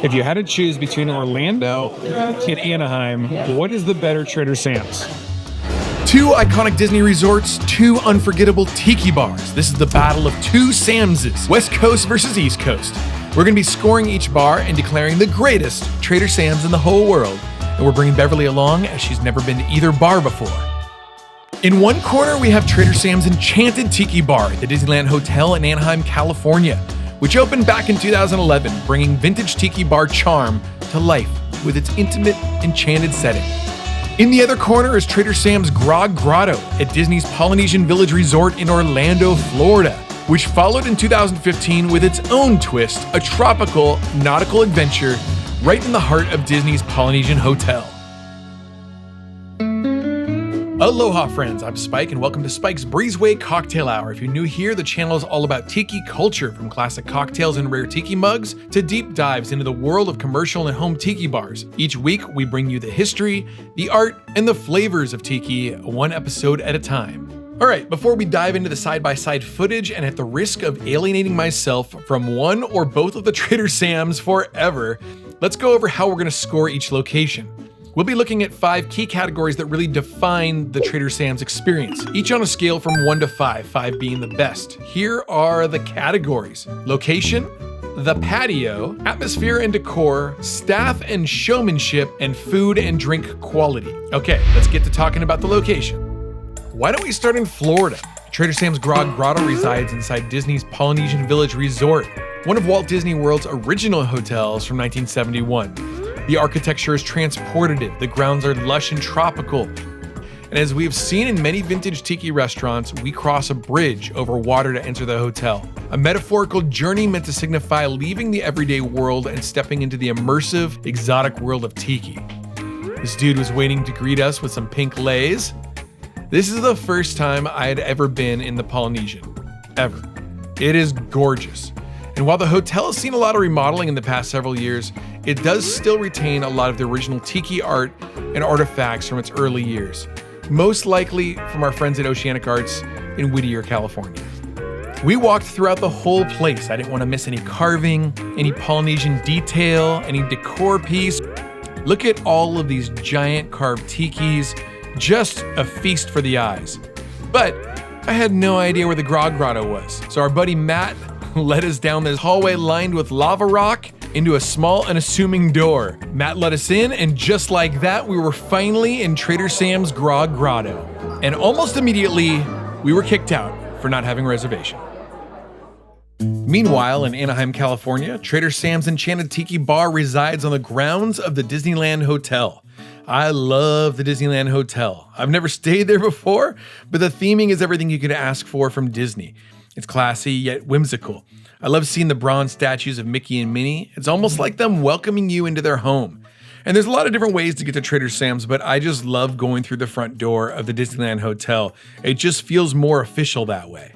If you had to choose between Orlando and Anaheim, what is the better Trader Sam's? Two iconic Disney resorts, two unforgettable tiki bars. This is the battle of two Samses, West Coast versus East Coast. We're going to be scoring each bar and declaring the greatest Trader Sam's in the whole world. And we're bringing Beverly along as she's never been to either bar before. In one corner, we have Trader Sam's Enchanted Tiki Bar at the Disneyland Hotel in Anaheim, California, which opened back in 2011, bringing vintage tiki bar charm to life with its intimate, enchanted setting. In the other corner is Trader Sam's Grog Grotto at Disney's Polynesian Village Resort in Orlando, Florida, which followed in 2015 with its own twist, a tropical, nautical adventure right in the heart of Disney's Polynesian Hotel. Aloha friends, I'm Spike and welcome to Spike's Breezeway Cocktail Hour. If you're new here, the channel is all about tiki culture, from classic cocktails and rare tiki mugs to deep dives into the world of commercial and home tiki bars. Each week, we bring you the history, the art, and the flavors of tiki, one episode at a time. All right, before we dive into the side-by-side footage, and at the risk of alienating myself from one or both of the Trader Sam's forever, let's go over how we're going to score each location. We'll be looking at 5 key categories that really define the Trader Sam's experience, each on a scale from 1 to 5, 5 being the best. Here are the categories: location, the patio, atmosphere and decor, staff and showmanship, and food and drink quality. Okay, let's get to talking about the location. Why don't we start in Florida? Trader Sam's Grog Grotto resides inside Disney's Polynesian Village Resort, one of Walt Disney World's original hotels from 1971. The architecture is transportative, the grounds are lush and tropical. And as we have seen in many vintage tiki restaurants, we cross a bridge over water to enter the hotel. A metaphorical journey meant to signify leaving the everyday world and stepping into the immersive, exotic world of tiki. This dude was waiting to greet us with some pink lays. This is the first time I had ever been in the Polynesian. Ever. It is gorgeous. And while the hotel has seen a lot of remodeling in the past several years, it does still retain a lot of the original tiki art and artifacts from its early years, most likely from our friends at Oceanic Arts in Whittier, California. We walked throughout the whole place. I didn't want to miss any carving, any Polynesian detail, any decor piece. Look at all of these giant carved tikis, just a feast for the eyes. But I had no idea where the Grog Grotto was, so our buddy Matt led us down this hallway lined with lava rock into a small unassuming door. Matt let us in, and just like that, we were finally in Trader Sam's Grog Grotto. And almost immediately, we were kicked out for not having a reservation. Meanwhile, in Anaheim, California, Trader Sam's Enchanted Tiki Bar resides on the grounds of the Disneyland Hotel. I love the Disneyland Hotel. I've never stayed there before, but the theming is everything you could ask for from Disney. It's classy yet whimsical. I love seeing the bronze statues of Mickey and Minnie. It's almost like them welcoming you into their home. And there's a lot of different ways to get to Trader Sam's, but I just love going through the front door of the Disneyland Hotel. It just feels more official that way.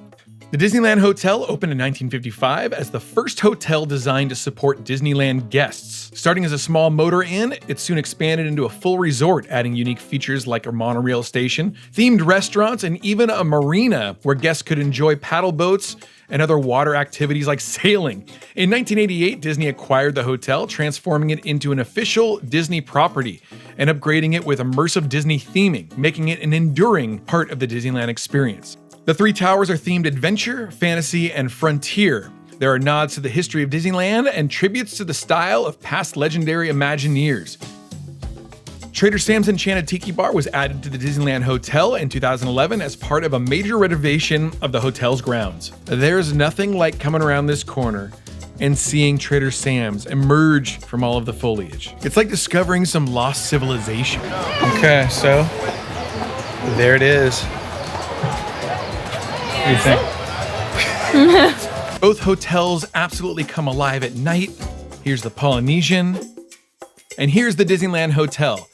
The Disneyland Hotel opened in 1955 as the first hotel designed to support Disneyland guests. Starting as a small motor inn, it soon expanded into a full resort, adding unique features like a monorail station, themed restaurants, and even a marina where guests could enjoy paddle boats and other water activities like sailing. In 1988, Disney acquired the hotel, transforming it into an official Disney property and upgrading it with immersive Disney theming, making it an enduring part of the Disneyland experience. The 3 towers are themed adventure, fantasy, and frontier. There are nods to the history of Disneyland and tributes to the style of past legendary Imagineers. Trader Sam's Enchanted Tiki Bar was added to the Disneyland Hotel in 2011 as part of a major renovation of the hotel's grounds. There's nothing like coming around this corner and seeing Trader Sam's emerge from all of the foliage. It's like discovering some lost civilization. Okay, so there it is. What do you think? Both hotels absolutely come alive at night. Here's the Polynesian, and here's the Disneyland Hotel.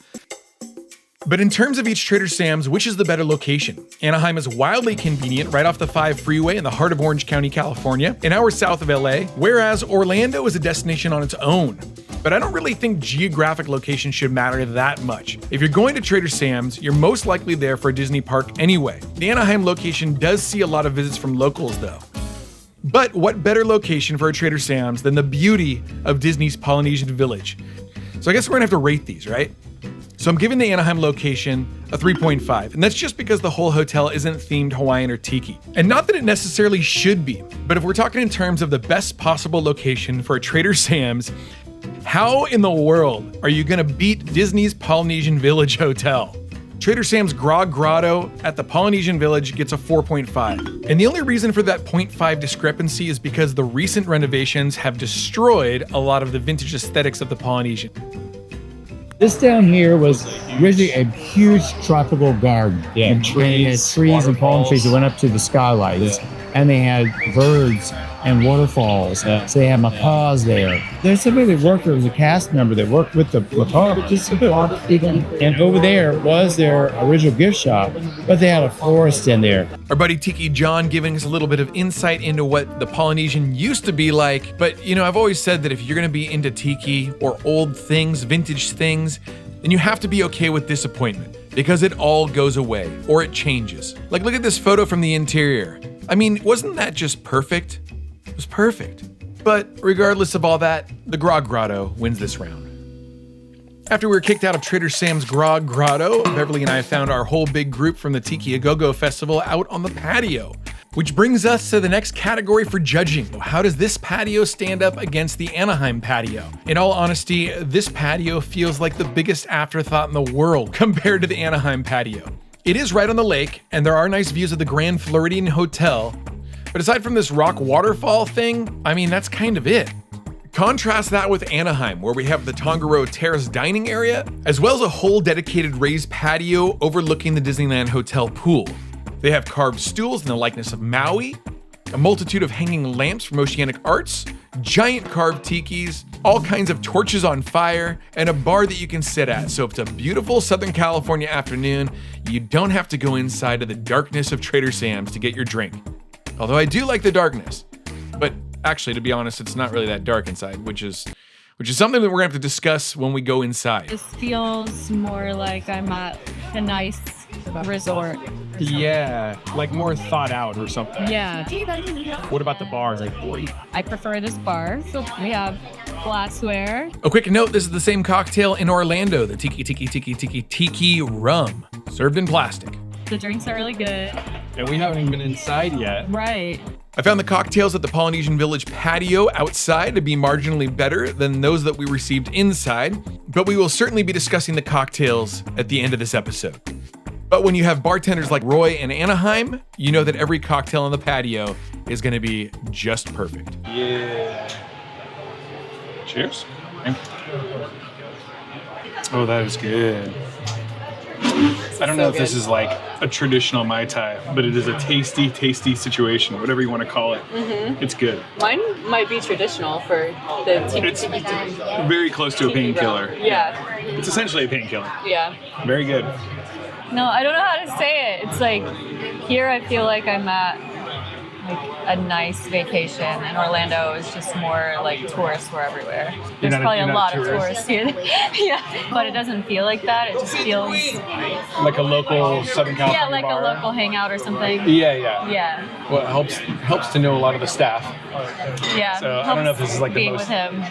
But in terms of each Trader Sam's, which is the better location? Anaheim is wildly convenient right off the 5 freeway in the heart of Orange County, California, an hour south of LA, whereas Orlando is a destination on its own. But I don't really think geographic location should matter that much. If you're going to Trader Sam's, you're most likely there for a Disney park anyway. The Anaheim location does see a lot of visits from locals though. But what better location for a Trader Sam's than the beauty of Disney's Polynesian Village? So I guess we're gonna have to rate these, right? So I'm giving the Anaheim location a 3.5, and that's just because the whole hotel isn't themed Hawaiian or Tiki. And not that it necessarily should be, but if we're talking in terms of the best possible location for a Trader Sam's, how in the world are you gonna beat Disney's Polynesian Village Hotel? Trader Sam's Grog Grotto at the Polynesian Village gets a 4.5. And the only reason for that 0.5 discrepancy is because the recent renovations have destroyed a lot of the vintage aesthetics of the Polynesian. This down here was originally a huge tropical garden. Yeah, and they had trees and palm trees that went up to the skylights. And they had birds and waterfalls. So they had macaws there. There's somebody that worked there, was a cast member that worked with the macaw. And over there was their original gift shop, but they had a florist in there. Our buddy Tiki John giving us a little bit of insight into what the Polynesian used to be like. But, you know, I've always said that if you're going to be into Tiki or old things, vintage things, then you have to be okay with disappointment because it all goes away or it changes. Like, look at this photo from the interior. I mean, wasn't that just perfect? It was perfect. But regardless of all that, the Grog Grotto wins this round. After we were kicked out of Trader Sam's Grog Grotto, Beverly and I found our whole big group from the Tiki A Go-Go Festival out on the patio. Which brings us to the next category for judging. How does this patio stand up against the Anaheim patio? In all honesty, this patio feels like the biggest afterthought in the world compared to the Anaheim patio. It is right on the lake, and there are nice views of the Grand Floridian Hotel, but aside from this rock waterfall thing, I mean, that's kind of it. Contrast that with Anaheim, where we have the Tongariro Terrace dining area, as well as a whole dedicated raised patio overlooking the Disneyland Hotel pool. They have carved stools in the likeness of Maui, a multitude of hanging lamps from Oceanic Arts, giant carved tikis, all kinds of torches on fire, and a bar that you can sit at. So if it's a beautiful Southern California afternoon, you don't have to go inside to the darkness of Trader Sam's to get your drink. Although I do like the darkness. But actually, to be honest, it's not really that dark inside, which is something that we're gonna have to discuss when we go inside. This feels more like I'm at a nice resort. Yeah, like more thought out or something. Yeah. What about the bars? I prefer this bar. So we have glassware. A quick note, this is the same cocktail in Orlando, the Tiki rum, served in plastic. The drinks are really good. And we haven't even been inside yet. Right. I found the cocktails at the Polynesian Village patio outside to be marginally better than those that we received inside, but we will certainly be discussing the cocktails at the end of this episode. But when you have bartenders like Roy and Anaheim, you know that every cocktail on the patio is going to be just perfect. Yeah. Cheers. Oh, that is good. I don't know if this is like a traditional Mai Tai, but it is a tasty, tasty situation, whatever you want to call it. Mm-hmm. It's good. Mine might be traditional for the It's very close to a painkiller. Yeah. It's essentially a painkiller. Yeah. Very good. No, I don't know how to say it. It's like here I feel like I'm at like a nice vacation, and Orlando is just more like tourists were everywhere. There's probably a lot of tourists here. Yeah, but it doesn't feel like that. It just feels Like a local Southern California like bar. a local hangout or something. Yeah. Yeah, Well, it helps to know a lot of the staff. yeah. So I don't know if this is like the being most- with him.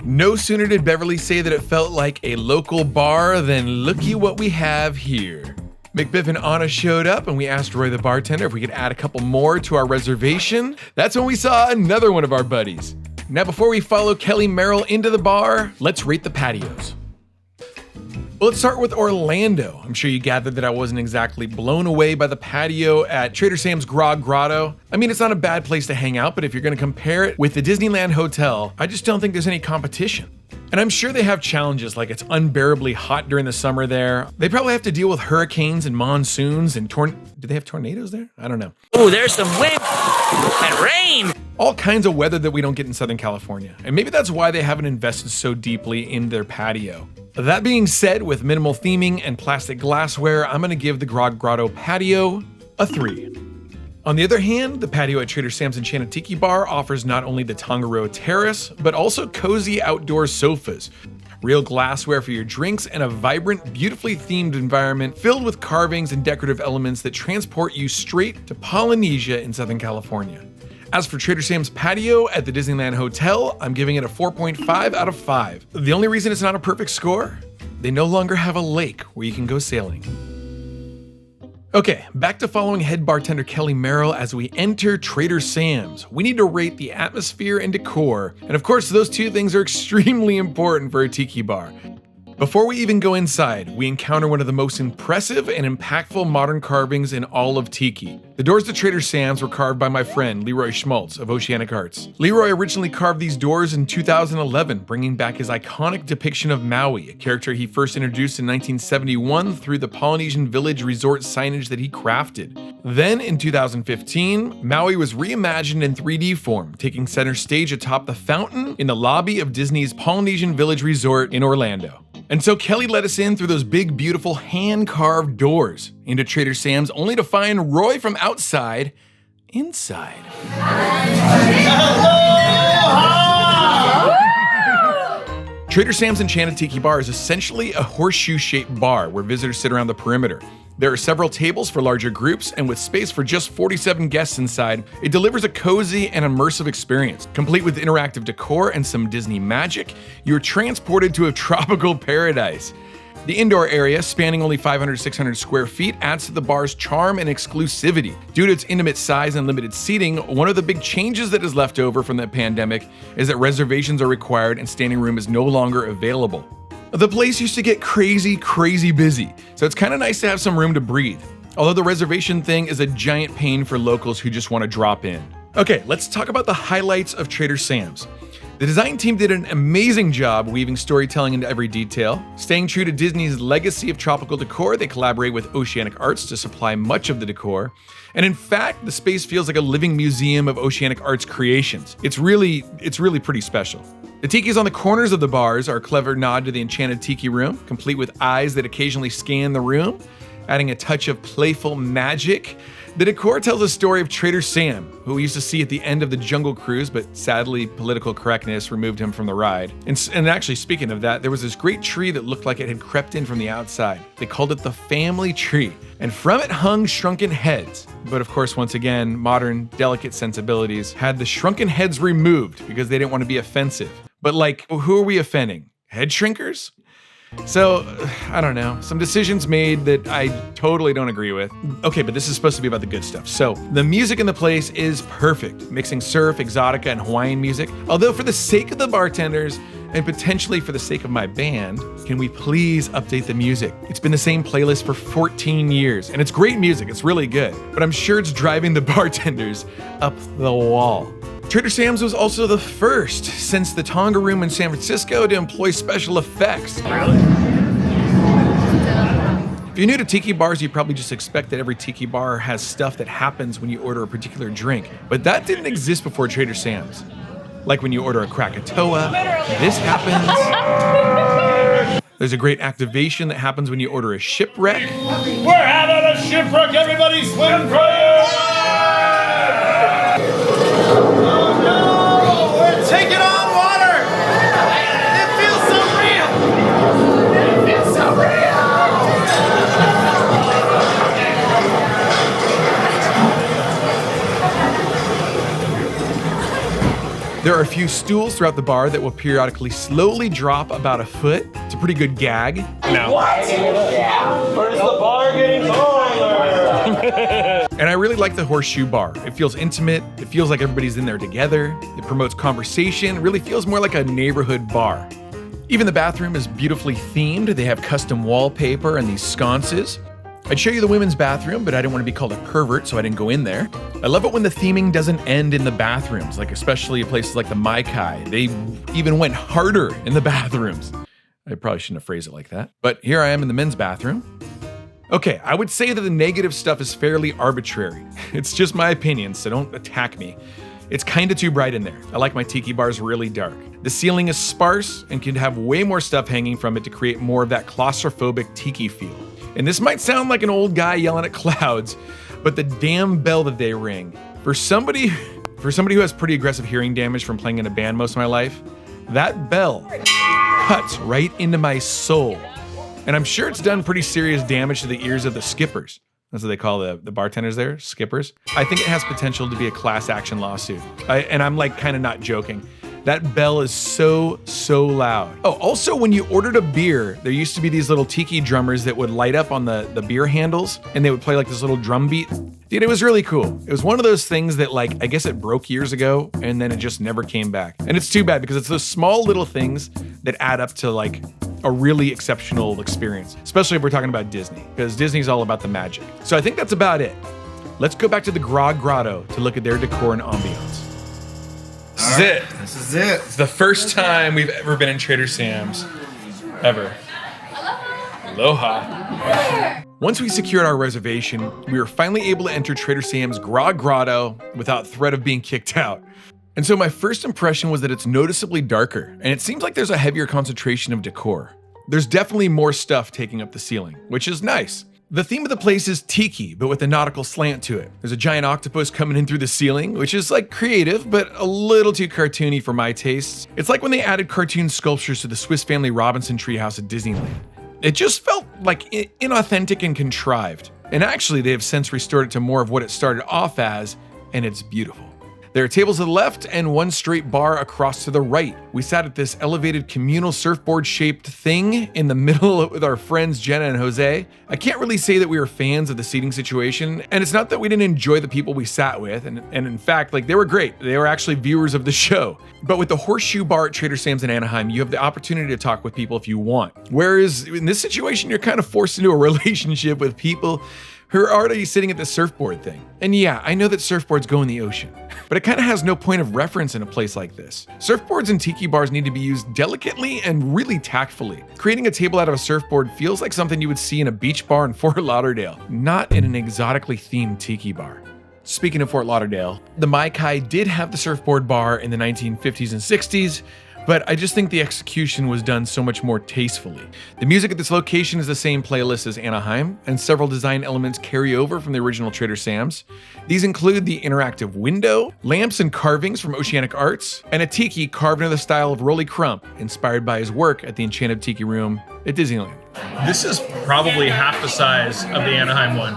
No sooner did Beverly say that it felt like a local bar than looky what we have here. McBiff and Anna showed up and we asked Roy the bartender if we could add a couple more to our reservation. That's when we saw another one of our buddies. Now before we follow Kelly Merrill into the bar, let's rate the patios. Well, let's start with Orlando. I'm sure you gathered that I wasn't exactly blown away by the patio at Trader Sam's Grog Grotto. I mean, it's not a bad place to hang out, but if you're gonna compare it with the Disneyland Hotel, I just don't think there's any competition. And I'm sure they have challenges, like it's unbearably hot during the summer there. They probably have to deal with hurricanes and monsoons and do they have tornadoes there? I don't know. Oh, there's some wind and rain. All kinds of weather that we don't get in Southern California. And maybe that's why they haven't invested so deeply in their patio. That being said, with minimal theming and plastic glassware, I'm gonna give the Grog Grotto patio a 3. On the other hand, the patio at Trader Sam's Enchanted Tiki Bar offers not only the Tongariro Terrace, but also cozy outdoor sofas. real glassware for your drinks, and a vibrant, beautifully themed environment filled with carvings and decorative elements that transport you straight to Polynesia in Southern California. As for Trader Sam's Patio at the Disneyland Hotel, I'm giving it a 4.5 out of 5. The only reason it's not a perfect score? They no longer have a lake where you can go sailing. Okay, back to following head bartender Kelly Merrill as we enter Trader Sam's. We need to rate the atmosphere and decor, and of course those two things are extremely important for a tiki bar. Before we even go inside, we encounter one of the most impressive and impactful modern carvings in all of Tiki. The doors to Trader Sam's were carved by my friend Leroy Schmaltz of Oceanic Arts. Leroy originally carved these doors in 2011, bringing back his iconic depiction of Maui, a character he first introduced in 1971 through the Polynesian Village resort signage that he crafted. Then in 2015, Maui was reimagined in 3D form, taking center stage atop the fountain in the lobby of Disney's Polynesian Village Resort in Orlando. And so Kelly let us in through those big, beautiful hand-carved doors into Trader Sam's, only to find Roy from outside inside. Trader Sam's Enchanted Tiki Bar is essentially a horseshoe-shaped bar where visitors sit around the perimeter. There are several tables for larger groups, and with space for just 47 guests inside, it delivers a cozy and immersive experience. Complete with interactive decor and some Disney magic, you're transported to a tropical paradise. The indoor area, spanning only 500-600 square feet, adds to the bar's charm and exclusivity. Due to its intimate size and limited seating, one of the big changes that is left over from the pandemic is that reservations are required and standing room is no longer available. The place used to get crazy busy, so it's kind of nice to have some room to breathe. Although the reservation thing is a giant pain for locals who just want to drop in. Okay, let's talk about the highlights of Trader Sam's. The design team did an amazing job weaving storytelling into every detail. Staying true to Disney's legacy of tropical decor, they collaborate with Oceanic Arts to supply much of the decor. And in fact, the space feels like a living museum of Oceanic Arts creations. It's really pretty special. The tikis on the corners of the bars are a clever nod to the Enchanted Tiki Room, complete with eyes that occasionally scan the room, adding a touch of playful magic. The decor tells a story of Trader Sam, who we used to see at the end of the Jungle Cruise, but sadly political correctness removed him from the ride. And actually, speaking of that, there was this great tree that looked like it had crept in from the outside. They called it the family tree, and from it hung shrunken heads. But of course, once again, modern, delicate sensibilities had the shrunken heads removed because they didn't want to be offensive. But like, who are we offending? Head shrinkers? So, I don't know, some decisions made that I totally don't agree with. Okay, but this is supposed to be about the good stuff. So, the music in the place is perfect, mixing surf, exotica, and Hawaiian music. Although for the sake of the bartenders, and potentially for the sake of my band, can we please update the music? It's been the same playlist for 14 years, and it's great music, it's really good. But I'm sure it's driving the bartenders up the wall. Trader Sam's was also the first since the Tonga Room in San Francisco to employ special effects. If you're new to tiki bars, you probably just expect that every tiki bar has stuff that happens when you order a particular drink. But that didn't exist before Trader Sam's. Like when you order a Krakatoa, this happens. There's a great activation that happens when you order a shipwreck. We're having a shipwreck, everybody swim for Oh no! We're taking on water! It feels so real! It feels so real! There are a few stools throughout the bar that will periodically slowly drop about a foot. It's a pretty good gag. No. What? Where's the bar getting taller? And I really like the horseshoe bar. It feels intimate. It feels like everybody's in there together. It promotes conversation. It really feels more like a neighborhood bar. Even the bathroom is beautifully themed. They have custom wallpaper and these sconces. I'd show you the women's bathroom, but I didn't want to be called a pervert, so I didn't go in there. I love it when the theming doesn't end in the bathrooms, like especially places like the Maikai. They even went harder in the bathrooms. I probably shouldn't have phrased it like that. But here I am in the men's bathroom. Okay, I would say that the negative stuff is fairly arbitrary. It's just my opinion, so don't attack me. It's kinda too bright in there. I like my tiki bars really dark. The ceiling is sparse and can have way more stuff hanging from it to create more of that claustrophobic tiki feel. And this might sound like an old guy yelling at clouds, but the damn bell that they ring. For somebody who has pretty aggressive hearing damage from playing in a band most of my life, that bell cuts right into my soul. And I'm sure it's done pretty serious damage to the ears of the skippers. That's what they call the bartenders there, skippers. I think it has potential to be a class action lawsuit. And I'm like kind of not joking. That bell is so loud. Oh, also when you ordered a beer, there used to be these little tiki drummers that would light up on the beer handles and they would play like this little drum beat. Dude, it was really cool. It was one of those things that like, I guess it broke years ago and then it just never came back. And it's too bad because it's those small little things that add up to like a really exceptional experience, especially if we're talking about Disney, because Disney's all about the magic. So I think that's about it. Let's go back to the Grog Grotto to look at their decor and ambiance. This is it. This is it. It's the first time we've ever been in Trader Sam's. Ever. Aloha. Once we secured our reservation, we were finally able to enter Trader Sam's Grog Grotto without threat of being kicked out. And so my first impression was that it's noticeably darker, and it seems like there's a heavier concentration of decor. There's definitely more stuff taking up the ceiling, which is nice. The theme of the place is Tiki, but with a nautical slant to it. There's a giant octopus coming in through the ceiling, which is like creative, but a little too cartoony for my tastes. It's like when they added cartoon sculptures to the Swiss Family Robinson treehouse at Disneyland. It just felt like inauthentic and contrived. And actually, they have since restored it to more of what it started off as, and it's beautiful. There are tables to the left and one straight bar across to the right. We sat at this elevated communal surfboard-shaped thing in the middle with our friends Jenna and Jose. I can't really say that we were fans of the seating situation, and it's not that we didn't enjoy the people we sat with, and in fact, like they were great. They were actually viewers of the show. But with the Horseshoe Bar at Trader Sam's in Anaheim, you have the opportunity to talk with people if you want. Whereas in this situation, you're kind of forced into a relationship with people who are already sitting at the surfboard thing. And yeah, I know that surfboards go in the ocean, but it kind of has no point of reference in a place like this. Surfboards and tiki bars need to be used delicately and really tactfully. Creating a table out of a surfboard feels like something you would see in a beach bar in Fort Lauderdale, not in an exotically themed tiki bar. Speaking of Fort Lauderdale, the Mai Kai did have the surfboard bar in the 1950s and 60s, but I just think the execution was done so much more tastefully. The music at this location is the same playlist as Anaheim, and several design elements carry over from the original Trader Sam's. These include the interactive window, lamps and carvings from Oceanic Arts, and a tiki carved into the style of Rolly Crump, inspired by his work at the Enchanted Tiki Room at Disneyland. This is probably half the size of the Anaheim one.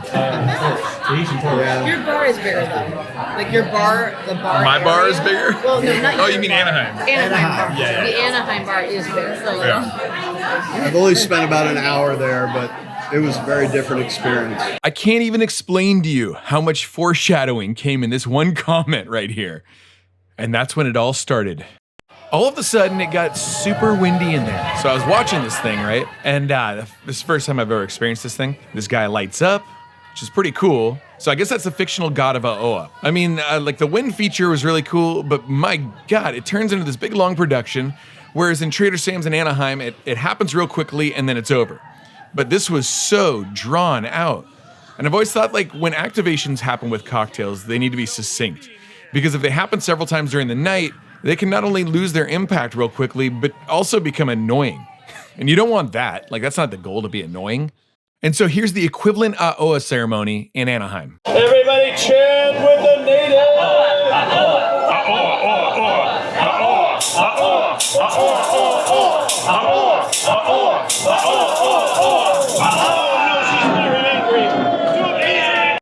Your bar is bigger though. Like your bar, the bar. My bar is area- bigger? Well, no, not Oh, your you mean bar. Anaheim? Anaheim bar. Yeah. The Anaheim bar is bigger. I've only spent about an hour there, but it was a very different experience. I can't even explain to you how much foreshadowing came in this one comment right here. And that's when it all started. All of a sudden, it got super windy in there. So I was watching this thing, right? And this is the first time I've ever experienced this thing. This guy lights up, which is pretty cool. So I guess that's the fictional god of Aoa. I mean, like the wind feature was really cool, but my God, it turns into this big long production. Whereas in Trader Sam's in Anaheim, it happens real quickly and then it's over. But this was so drawn out. And I've always thought like when activations happen with cocktails, they need to be succinct. Because if they happen several times during the night, they can not only lose their impact real quickly, but also become annoying. And you don't want that. Like, that's not the goal, to be annoying. And so here's the equivalent Aoa ceremony in Anaheim. Everybody chant with the native.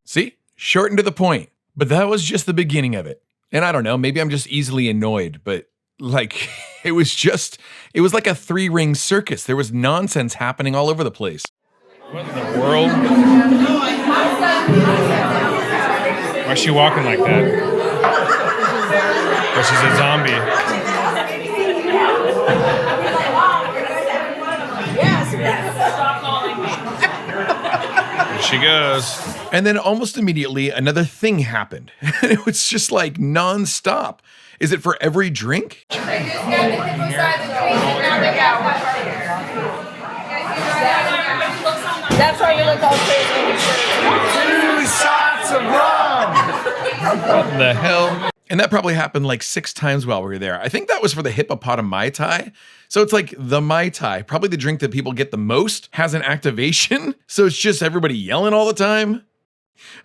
See? Short and to the point. But that was just the beginning of it. And I don't know, maybe I'm just easily annoyed, but like, it was like a three-ring circus. There was nonsense happening all over the place. What in the world? Why is she walking like that? Well, she's a zombie. There she goes. And then almost immediately, another thing happened. And it was just like nonstop. Is it for every drink? That's why you look all crazy. 2 shots of rum. What the hell? And that probably happened like 6 times while we were there. I think that was for the hippopotam Mai Tai. So it's like the Mai Tai, probably the drink that people get the most, has an activation. So it's just everybody yelling all the time.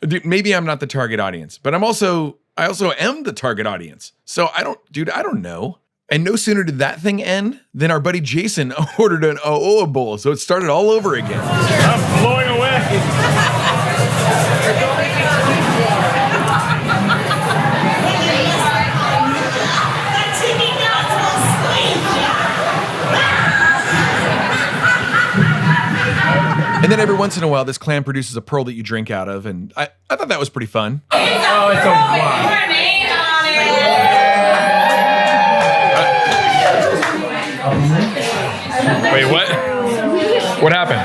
Dude, maybe I'm not the target audience, but I also am the target audience. So I don't know. And no sooner did that thing end than our buddy Jason ordered an O'oa bowl, so it started all over again. I'm blowing away. And then every once in a while, this clam produces a pearl that you drink out of, and I thought that was pretty fun. Oh, it's a wow. Wait, what? What happened?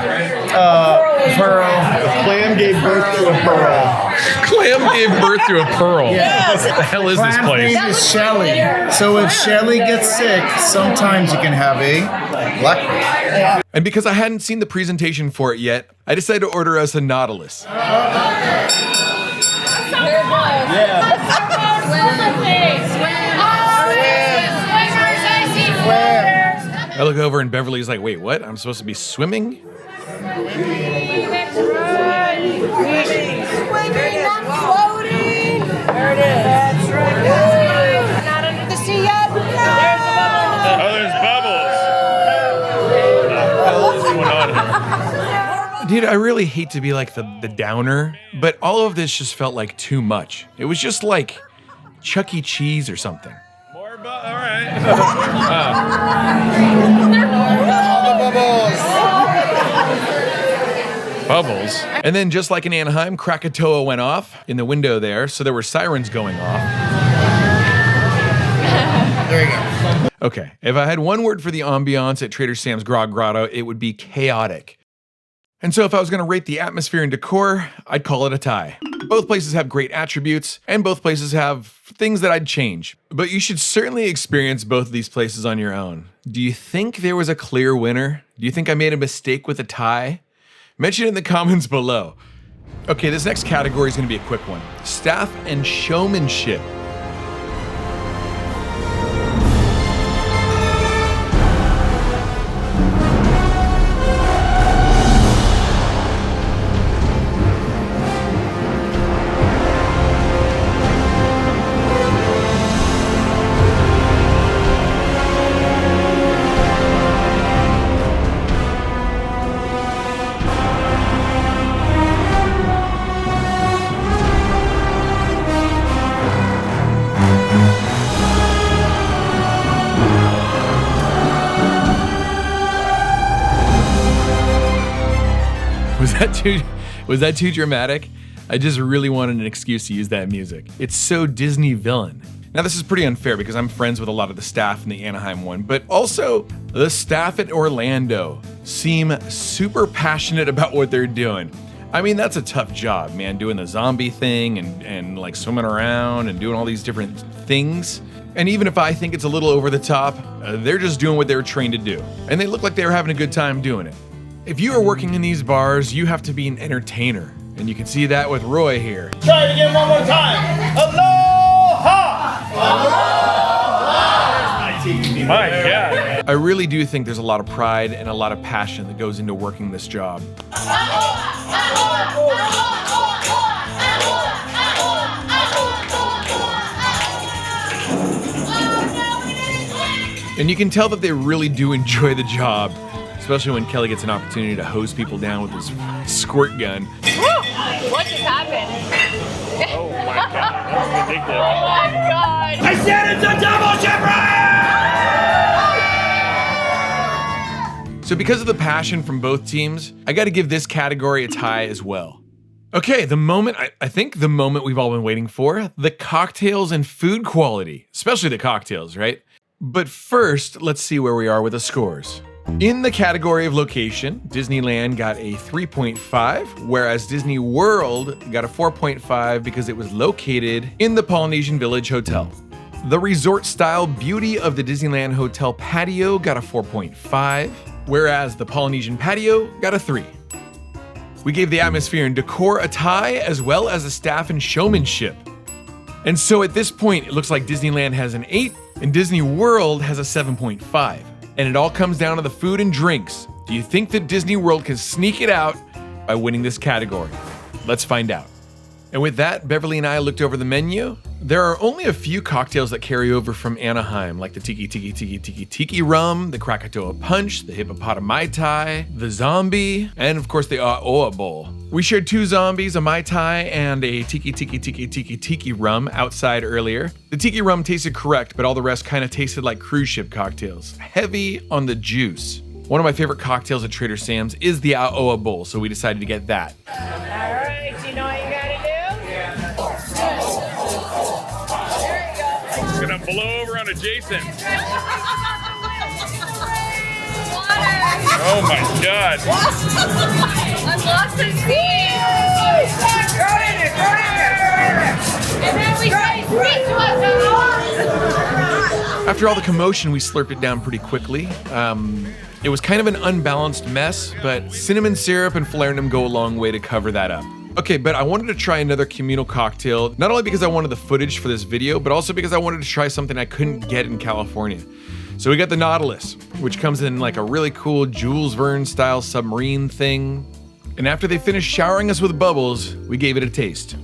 Pearl. The clam gave birth to a pearl. Clam gave birth to a pearl. Yes. What the hell is this Clam's place? name is Shelly. So if Shelly gets sick, sometimes you can have a black. And because I hadn't seen the presentation for it yet, I decided to order us a Nautilus. I look over and Beverly's like, wait, what? I'm supposed to be swimming? Dude, I really hate to be like the downer, but all of this just felt like too much. It was just like Chuck E. Cheese or something. All right. Bubbles. And then just like in Anaheim, Krakatoa went off in the window there, so there were sirens going off. There you go. Okay, if I had one word for the ambiance at Trader Sam's Grog Grotto, it would be chaotic. And so if I was gonna rate the atmosphere and decor, I'd call it a tie. Both places have great attributes, and both places have things that I'd change. But you should certainly experience both of these places on your own. Do you think there was a clear winner? Do you think I made a mistake with a tie? Mention it in the comments below. Okay, this next category is gonna be a quick one. Staff and showmanship. Was that too dramatic? I just really wanted an excuse to use that music. It's so Disney villain. Now this is pretty unfair because I'm friends with a lot of the staff in the Anaheim one, but also the staff at Orlando seem super passionate about what they're doing. I mean, that's a tough job, man, doing the zombie thing and like swimming around and doing all these different things. And even if I think it's a little over the top, they're just doing what they were trained to do. And they look like they were having a good time doing it. If you are working in these bars, you have to be an entertainer. And you can see that with Roy here. Try it again one more time. Aloha! Aloha! My God. I really do think there's a lot of pride and a lot of passion that goes into working this job. And you can tell that they really do enjoy the job. Especially when Kelly gets an opportunity to hose people down with his squirt gun. What just happened? Oh my God. That was ridiculous. Oh my God. I said it's a double shipwreck! So because of the passion from both teams, I gotta give this category a tie as well. Okay, the moment, I think the moment we've all been waiting for, the cocktails and food quality, especially the cocktails, right? But first, let's see where we are with the scores. In the category of location, Disneyland got a 3.5, whereas Disney World got a 4.5 because it was located in the Polynesian Village Hotel. The resort-style beauty of the Disneyland Hotel Patio got a 4.5, whereas the Polynesian Patio got a 3. We gave the atmosphere and decor a tie, as well as the staff and showmanship. And so at this point, it looks like Disneyland has an 8, and Disney World has a 7.5. And it all comes down to the food and drinks. Do you think that Disney World can sneak it out by winning this category? Let's find out. And with that, Beverly and I looked over the menu, There are only a few cocktails that carry over from Anaheim, like the Tiki rum, the Krakatoa punch, the hippopotami Mai Tai, the zombie, and of course the Aoa bowl. We shared 2 zombies, a Mai Tai, and a Tiki rum outside earlier. The Tiki rum tasted correct, but all the rest kind of tasted like cruise ship cocktails. Heavy on the juice. One of my favorite cocktails at Trader Sam's is the Aoa bowl, so we decided to get that. All right, you know what you gotta do? It's gonna blow over on Jason. Oh my God. I'm lost at sea. And then we say, speak to us. After all the commotion, we slurped it down pretty quickly. It was kind of an unbalanced mess, but cinnamon syrup and falernum go a long way to cover that up. Okay, but I wanted to try another communal cocktail, not only because I wanted the footage for this video, but also because I wanted to try something I couldn't get in California. So we got the Nautilus, which comes in like a really cool Jules Verne style submarine thing. And after they finished showering us with bubbles, we gave it a taste.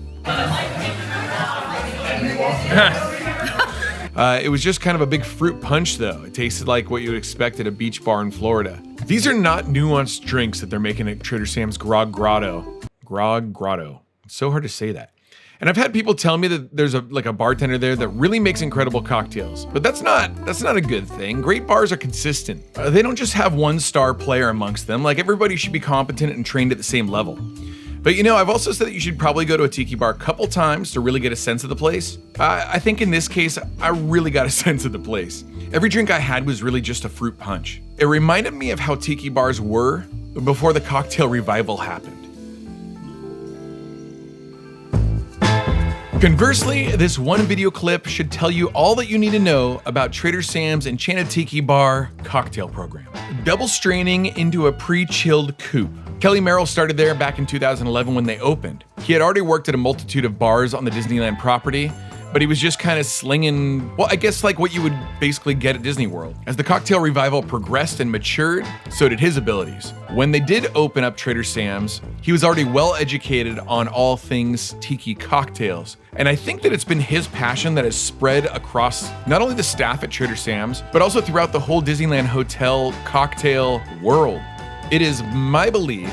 It was just kind of a big fruit punch though. It tasted like what you would expect at a beach bar in Florida. These are not nuanced drinks that they're making at Trader Sam's Grog Grotto. Grog Grotto. It's so hard to say that. And I've had people tell me that there's a bartender there that really makes incredible cocktails. But that's not a good thing. Great bars are consistent. They don't just have one star player amongst them. Like, everybody should be competent and trained at the same level. But you know, I've also said that you should probably go to a tiki bar a couple times to really get a sense of the place. I think in this case, I really got a sense of the place. Every drink I had was really just a fruit punch. It reminded me of how tiki bars were before the cocktail revival happened. Conversely, this one video clip should tell you all that you need to know about Trader Sam's Enchanted Tiki Bar cocktail program. Double straining into a pre-chilled coupe. Kelly Merrill started there back in 2011 when they opened. He had already worked at a multitude of bars on the Disneyland property, but he was just kind of slinging, well, I guess like what you would basically get at Disney World. As the cocktail revival progressed and matured, so did his abilities. When they did open up Trader Sam's, he was already well educated on all things tiki cocktails. And I think that it's been his passion that has spread across not only the staff at Trader Sam's, but also throughout the whole Disneyland hotel cocktail world. It is my belief,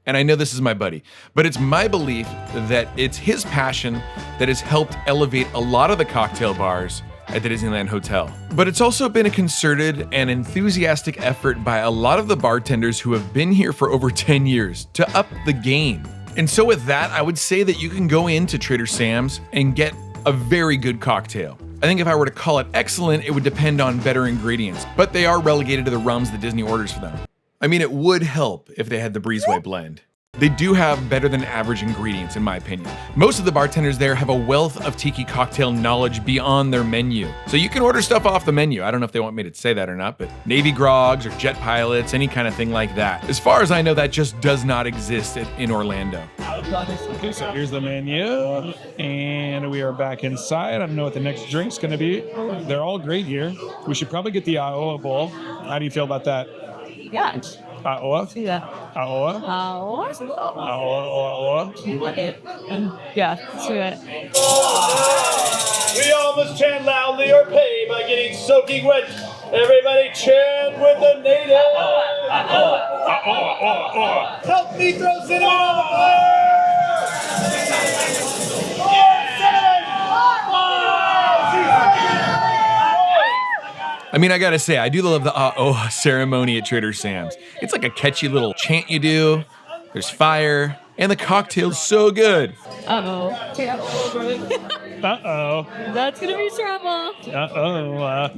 and I know this is my buddy, but it's my belief that it's his passion that has helped elevate a lot of the cocktail bars at the Disneyland Hotel. But it's also been a concerted and enthusiastic effort by a lot of the bartenders who have been here for over 10 years to up the game. And so with that, I would say that you can go into Trader Sam's and get a very good cocktail. I think if I were to call it excellent, it would depend on better ingredients, but they are relegated to the rums that Disney orders for them. I mean, it would help if they had the Breezeway blend. They do have better than average ingredients, in my opinion. Most of the bartenders there have a wealth of tiki cocktail knowledge beyond their menu. So you can order stuff off the menu. I don't know if they want me to say that or not, but Navy Grogs or Jet Pilots, any kind of thing like that. As far as I know, that just does not exist in Orlando. Okay, so here's the menu, and we are back inside. I don't know what the next drink's gonna be. They're all great here. We should probably get the Aoa bowl. How do you feel about that? Yeah. Aoa? Yeah. Aoa? Aoa? Aoa? Yeah, let's do it. We all must chant loudly or pay by getting soaking wet. Everybody chant with the native. Help me throw cinnamon on the fire! I mean, I gotta say, I do love the Aoa ceremony at Trader Sam's. It's like a catchy little chant you do. There's fire, and the cocktail's so good. Uh-oh. Uh-oh. That's gonna be trouble. Uh-oh.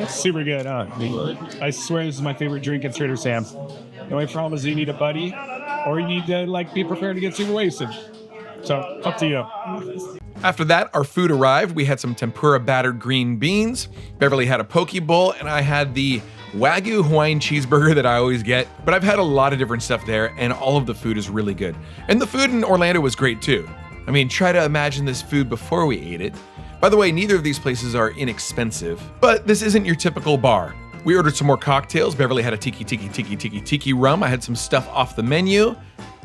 Super good, huh? I swear this is my favorite drink at Trader Sam's. The only problem is you need a buddy, or you need to be prepared to get super wasted. So, up to you. After that, our food arrived. We had some tempura battered green beans. Beverly had a poke bowl, and I had the Wagyu Hawaiian cheeseburger that I always get. But I've had a lot of different stuff there, and all of the food is really good. And the food in Orlando was great too. I mean, try to imagine this food before we ate it. By the way, neither of these places are inexpensive, but this isn't your typical bar. We ordered some more cocktails. Beverly had a Tiki rum. I had some stuff off the menu.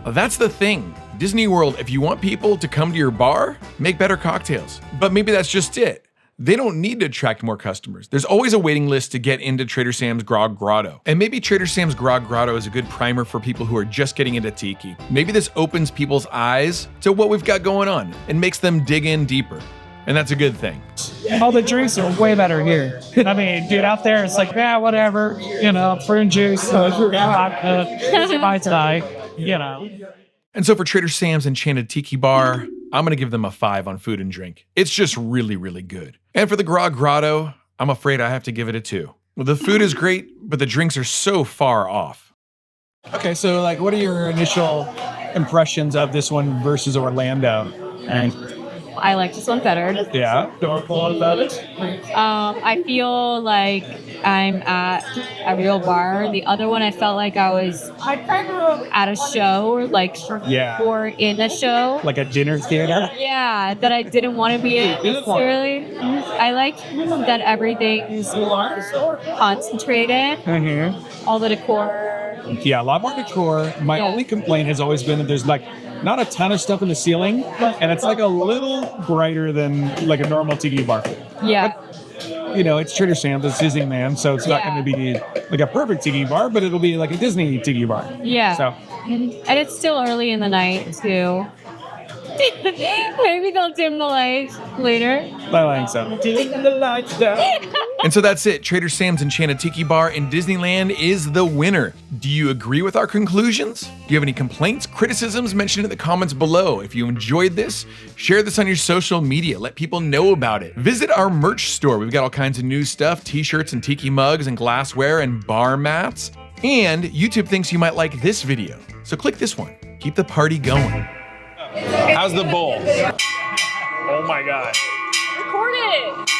That's the thing. Disney World, if you want people to come to your bar, make better cocktails. But maybe that's just it. They don't need to attract more customers. There's always a waiting list to get into Trader Sam's Grog Grotto. And maybe Trader Sam's Grog Grotto is a good primer for people who are just getting into Tiki. Maybe this opens people's eyes to what we've got going on and makes them dig in deeper. And that's a good thing. All the drinks are way better here. I mean, dude, out there it's like, yeah, whatever, you know, prune juice, vodka, Mai Tai, you know. And so for Trader Sam's Enchanted Tiki Bar, I'm gonna give them a 5 on food and drink. It's just really, really good. And for the Grog Grotto, I'm afraid I have to give it a 2. Well, the food is great, but the drinks are so far off. Okay, so like, what are your initial impressions of this one versus Orlando? And I like this one better. yeah, I feel like I'm at a real bar. The other one, I felt like I was at a show, like, Yeah. or in a show. like a dinner theater. Yeah, that I didn't want to be in necessarily. I like that everything's concentrated. All the decor. Yeah, a lot more decor. My Yeah. only complaint has always been that there's like not a ton of stuff in the ceiling, and it's like a little brighter than like a normal tiki bar. Yeah. You know, it's Trader Sam's, it's Disneyland, so it's not Yeah. going to be like a perfect tiki bar, but it'll be like a Disney tiki bar. Yeah. So And it's still early in the night, too. Maybe they'll dim the lights later. I think so. And so that's it. Trader Sam's Enchanted Tiki Bar in Disneyland is the winner. Do you agree with our conclusions? Do you have any complaints, criticisms? Mention it in the comments below. If you enjoyed this, share this on your social media. Let people know about it. Visit our merch store. We've got all kinds of new stuff, t-shirts and tiki mugs and glassware and bar mats. And YouTube thinks you might like this video. So click this one. Keep the party going. How's the bowl? Oh my God. Record it.